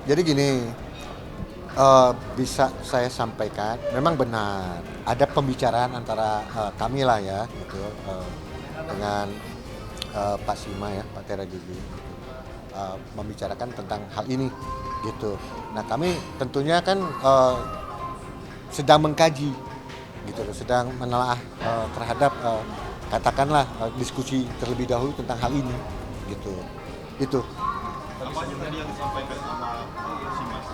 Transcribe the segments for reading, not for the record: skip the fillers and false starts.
Jadi gini, bisa saya sampaikan, memang benar ada pembicaraan antara kami lah ya, gitu, dengan Pak Sima ya, Pak Tera Gigi, membicarakan tentang hal ini, gitu. Nah kami tentunya kan sedang mengkaji, gitu, sedang menelaah terhadap katakanlah diskusi terlebih dahulu tentang hal ini, gitu. Itu. Apa aja tadi yang disampaikan sama si Mas?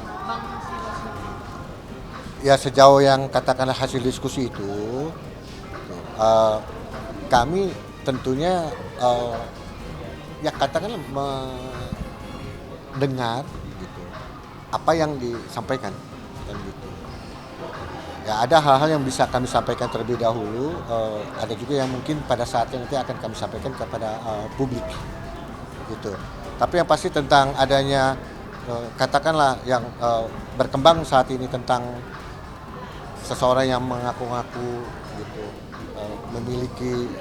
Ya sejauh yang katakanlah hasil diskusi itu, eh, kami tentunya ya katakanlah mendengar gitu apa yang disampaikan kan gitu. Ya ada hal-hal yang bisa kami sampaikan terlebih dahulu, ada juga yang mungkin pada saatnya nanti akan kami sampaikan kepada publik gitu. Tapi yang pasti tentang adanya katakanlah yang berkembang saat ini tentang seseorang yang mengaku-ngaku gitu memiliki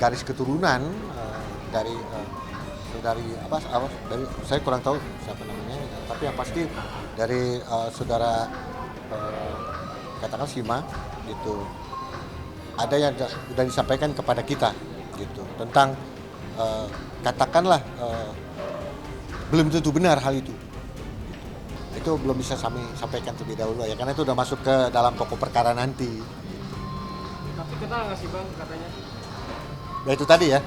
garis keturunan dari apa dari saya kurang tahu siapa namanya, tapi yang pasti dari saudara katakan Sima gitu, ada yang sudah disampaikan kepada kita gitu tentang katakanlah belum tentu benar hal itu belum bisa kami sampaikan terlebih dahulu ya, karena itu udah masuk ke dalam pokok perkara nanti. Tapi kita nggak sih bang katanya? Ya itu tadi ya,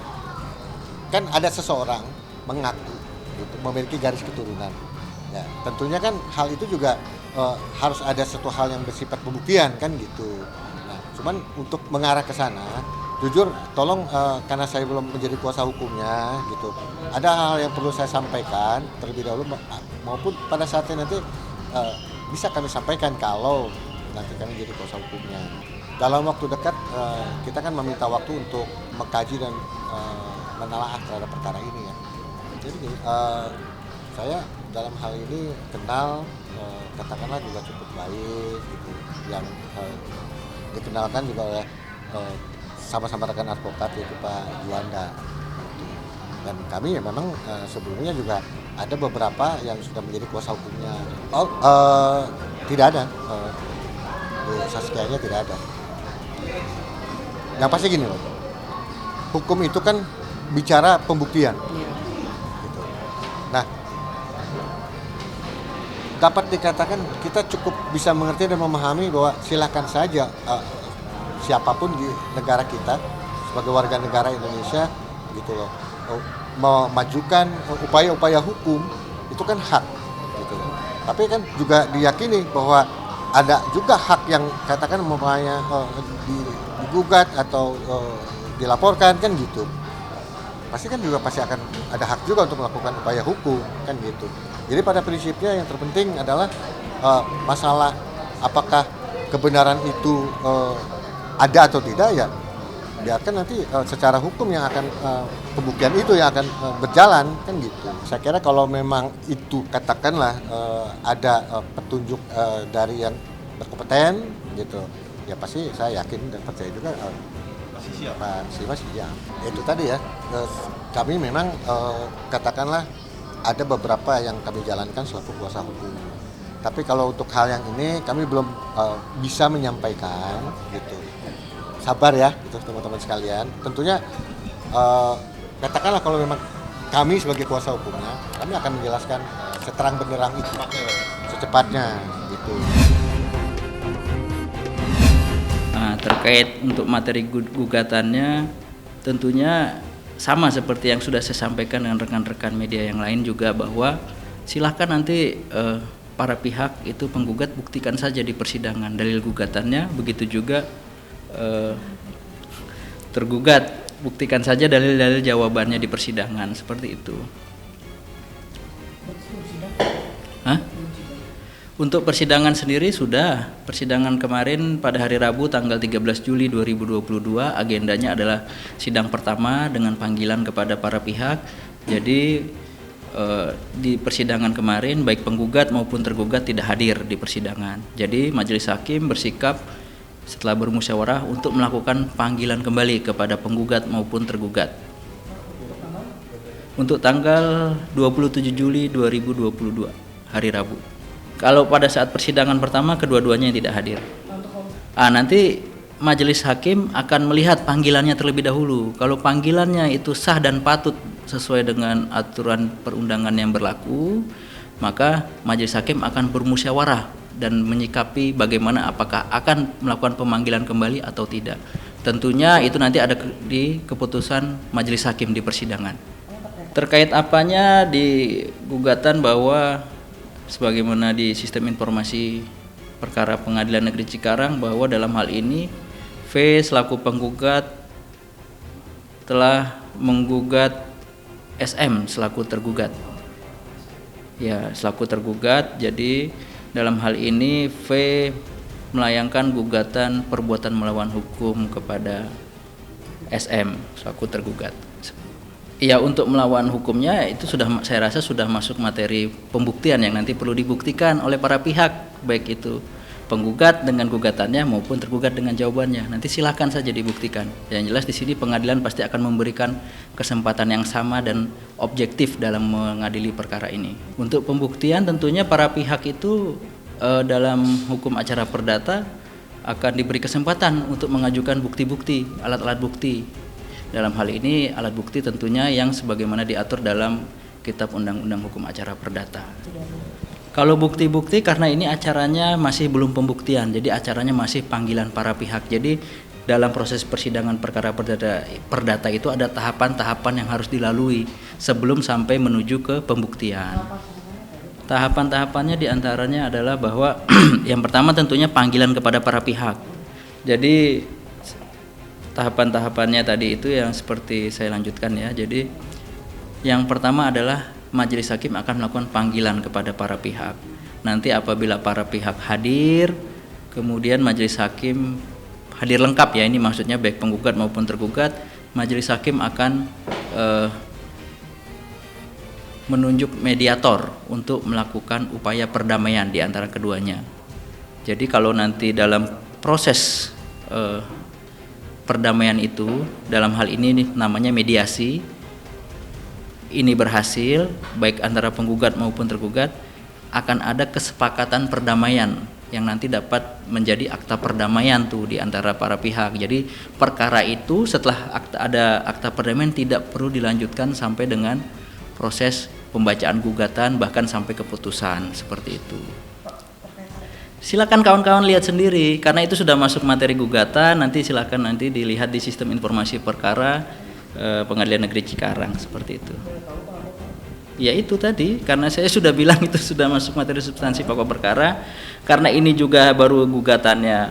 kan ada seseorang mengaku gitu, memiliki garis keturunan. Ya, tentunya kan hal itu juga harus ada satu hal yang bersifat pembuktian kan gitu. Nah, cuman untuk mengarah ke sana, jujur tolong karena saya belum menjadi kuasa hukumnya gitu. Ada hal yang perlu saya sampaikan terlebih dahulu maupun pada saatnya nanti bisa kami sampaikan kalau nanti kami jadi kuasa hukumnya. Dalam waktu dekat kita kan meminta waktu untuk mengkaji dan menelaah terhadap perkara ini ya. Jadi saya dalam hal ini kenal katakanlah juga cukup baik gitu, yang dikenalkan juga oleh sama-sama rekan advokat yaitu Pak Juanda. Dan kami ya memang sebelumnya juga ada beberapa yang sudah menjadi kuasa hukumnya. Tidak ada, Bu Saskianya tidak ada. Yang pasti gini loh, hukum itu kan bicara pembuktian. Gitu. Nah, dapat dikatakan kita cukup bisa mengerti dan memahami bahwa silakan saja siapapun di negara kita sebagai warga negara Indonesia gitu loh, memajukan upaya-upaya hukum itu kan hak gitu loh. Tapi kan juga diyakini bahwa ada juga hak yang katakan umpamanya digugat atau dilaporkan kan gitu. Pasti kan juga pasti akan ada hak juga untuk melakukan upaya hukum kan gitu. Jadi pada prinsipnya yang terpenting adalah masalah apakah kebenaran itu ada atau tidak, ya biarkan nanti secara hukum yang akan pembuktian itu yang akan berjalan kan gitu. Saya kira kalau memang itu katakanlah ada petunjuk dari yang berkompeten gitu, ya pasti saya yakin dan percaya juga Masih siap. Pak Sima siap. Itu tadi ya, kami memang katakanlah ada beberapa yang kami jalankan selaku kuasa hukum. Tapi kalau untuk hal yang ini kami belum bisa menyampaikan gitu. Sabar ya, gitu teman-teman sekalian. Tentunya katakanlah kalau memang kami sebagai kuasa hukumnya, kami akan menjelaskan seterang benderang itu secepatnya gitu. Nah, terkait untuk materi gugatannya tentunya sama seperti yang sudah saya sampaikan dengan rekan-rekan media yang lain juga, bahwa silahkan nanti para pihak itu penggugat buktikan saja di persidangan dalil gugatannya, begitu juga tergugat buktikan saja dalil-dalil jawabannya di persidangan, seperti itu. Hah? Untuk persidangan sendiri sudah, persidangan kemarin pada hari Rabu tanggal 13 Juli 2022 agendanya adalah sidang pertama dengan panggilan kepada para pihak. Jadi di persidangan kemarin baik penggugat maupun tergugat tidak hadir di persidangan. Jadi majelis hakim bersikap setelah bermusyawarah untuk melakukan panggilan kembali kepada penggugat maupun tergugat. Untuk tanggal 27 Juli 2022. hari Rabu. Kalau pada saat persidangan pertama kedua-duanya yang tidak hadir. Nanti majelis hakim akan melihat panggilannya terlebih dahulu. Kalau panggilannya itu sah dan patut sesuai dengan aturan perundangan yang berlaku, maka majelis hakim akan bermusyawarah dan menyikapi bagaimana apakah akan melakukan pemanggilan kembali atau tidak. Tentunya itu nanti ada di keputusan majelis hakim di persidangan. Terkait apanya di gugatan bahwa sebagaimana di sistem informasi perkara Pengadilan Negeri Cikarang bahwa dalam hal ini V selaku penggugat telah menggugat SM selaku tergugat. Ya, selaku tergugat. Jadi dalam hal ini V melayangkan gugatan perbuatan melawan hukum kepada SM selaku tergugat. Ya, untuk melawan hukumnya itu sudah saya rasa sudah masuk materi pembuktian yang nanti perlu dibuktikan oleh para pihak, baik itu penggugat dengan gugatannya maupun tergugat dengan jawabannya. Nanti silakan saja dibuktikan. Yang jelas di sini pengadilan pasti akan memberikan kesempatan yang sama dan objektif dalam mengadili perkara ini. Untuk pembuktian tentunya para pihak itu dalam hukum acara perdata akan diberi kesempatan untuk mengajukan bukti-bukti, alat-alat bukti. Dalam hal ini alat bukti tentunya yang sebagaimana diatur dalam Kitab Undang-Undang Hukum Acara Perdata. Kalau bukti-bukti karena ini acaranya masih belum pembuktian, jadi acaranya masih panggilan para pihak. Jadi dalam proses persidangan perkara perdata itu ada tahapan-tahapan yang harus dilalui sebelum sampai menuju ke pembuktian. Tahapan-tahapannya diantaranya adalah bahwa yang pertama tentunya panggilan kepada para pihak. Jadi tahapan-tahapannya tadi itu yang seperti saya lanjutkan ya. Jadi yang pertama adalah majelis hakim akan melakukan panggilan kepada para pihak. Nanti apabila para pihak hadir, kemudian majelis hakim hadir lengkap ya, ini maksudnya baik penggugat maupun tergugat, majelis hakim akan menunjuk mediator untuk melakukan upaya perdamaian di antara keduanya. Jadi kalau nanti dalam proses perdamaian itu, dalam hal ini namanya mediasi, ini berhasil baik antara penggugat maupun tergugat, akan ada kesepakatan perdamaian yang nanti dapat menjadi akta perdamaian tuh di antara para pihak. Jadi perkara itu setelah ada akta perdamaian tidak perlu dilanjutkan sampai dengan proses pembacaan gugatan bahkan sampai keputusan seperti itu. Silakan kawan-kawan lihat sendiri karena itu sudah masuk materi gugatan, nanti silakan nanti dilihat di sistem informasi perkara Pengadilan Negeri Cikarang seperti itu. Ya itu tadi karena saya sudah bilang itu sudah masuk materi substansi pokok perkara, karena ini juga baru gugatannya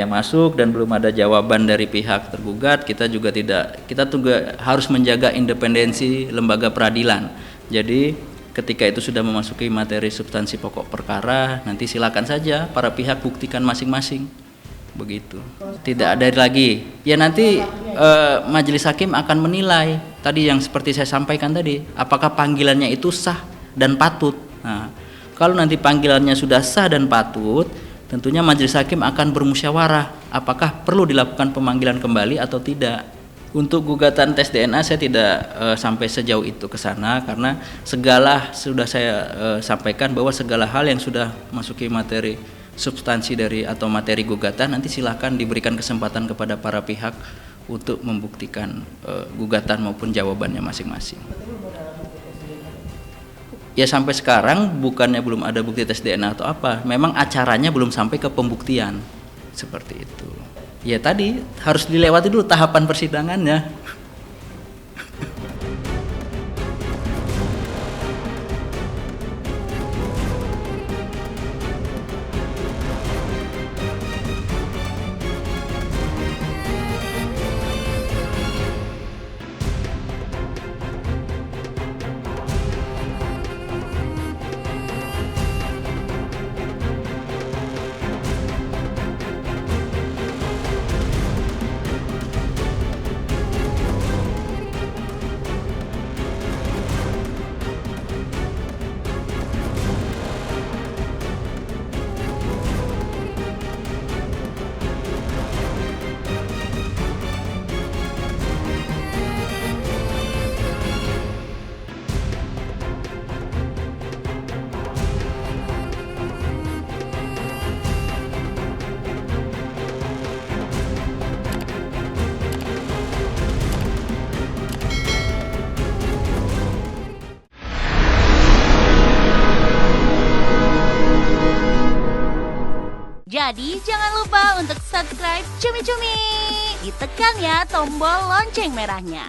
yang masuk dan belum ada jawaban dari pihak tergugat, kita juga harus menjaga independensi lembaga peradilan. Jadi ketika itu sudah memasuki materi substansi pokok perkara, nanti silakan saja para pihak buktikan masing-masing. Begitu. Tidak ada lagi. Ya nanti majelis hakim akan menilai tadi yang seperti saya sampaikan tadi, apakah panggilannya itu sah dan patut. Nah, kalau nanti panggilannya sudah sah dan patut, tentunya majelis hakim akan bermusyawarah apakah perlu dilakukan pemanggilan kembali atau tidak. Untuk gugatan tes DNA saya tidak sampai sejauh itu ke sana karena segala sudah saya sampaikan bahwa segala hal yang sudah masuki materi substansi dari atau materi gugatan nanti silakan diberikan kesempatan kepada para pihak untuk membuktikan gugatan maupun jawabannya masing-masing. Ya sampai sekarang bukannya belum ada bukti tes DNA atau apa, memang acaranya belum sampai ke pembuktian seperti itu. Ya tadi harus dilewati dulu tahapan persidangannya. Jadi jangan lupa untuk subscribe Cumi Cumi. Ditekan ya tombol lonceng merahnya.